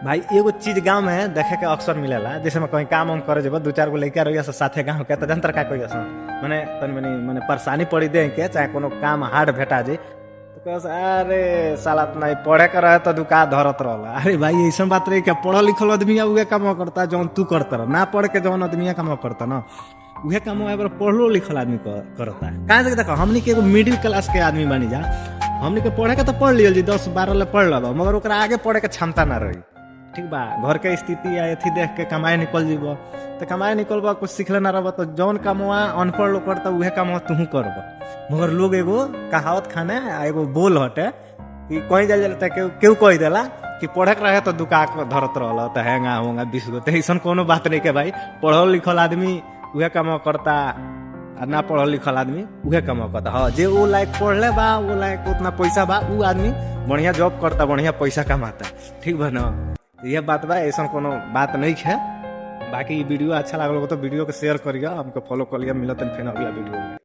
भाई एगो चीज गांव में देखे के अक्सर मिलेला, जैसे में कहीं काम उम करे जब 2-4 गो लड़का रहिया से साथे गांव के, तो जनतर का कहिया से माने तनी मनी माने परेशानी पड़ी दे के, चाहे कोनो काम हार्ड भेटा जे तो कहे से अरे साला नहीं पढ़े के रहे तो दुका धरत रहला। अरे भाई ऐसा बात रही क्या, पढ़ल लिखल आदमी उहे काम करता जौन तू करता रह, ना पढ़ के जौन आदमी काम करता ना उहे काम पढ़लो लिखल आदमी करता। कहाँ से देखो हमनी के एगो मिडिल क्लास के आदमी बनी जा, हमनी के पढ़े के तो पढ़ लियल जी 10-12 ले पढ़ लो, मगर ओकरा आगे पढ़े के क्षमता ना रही। ठीक बा, घर के स्थिति या अथी देख के कमाए निकल जीब तो कमाए निकलबा, कुछ सीखले ना रह तो जौन कमवा अनपढ़ लोग करता उहे काम तू करब। मगर लोग एगो कहावत खाने एगो बोल हटे कि कहीं जाए केहू कह देला कि पढ़े के रहे तो दुका धरत रहल तो हैंगा होंगा 20 गो, तो ऐसा कोनो बात नहीं के भाई। पढ़ल लिखल आदमी उहे काम करता, ना पढ़ल लिखल आदमी उहे काम करता। हाँ, जे वो लायक पढ़ले बा, वो लायक उतना पैसा बा, उ आदमी बढ़िया जॉब करता, बढ़िया पैसा कमाता। ठीक बा ना, यह बात बा, ऐसा कोनो बात नहीं है। बाकी वीडियो अच्छा लागल हो तो वीडियो को शेयर करिए, हमको फॉलो करिए। मिलते हैं फिर अगला वीडियो में।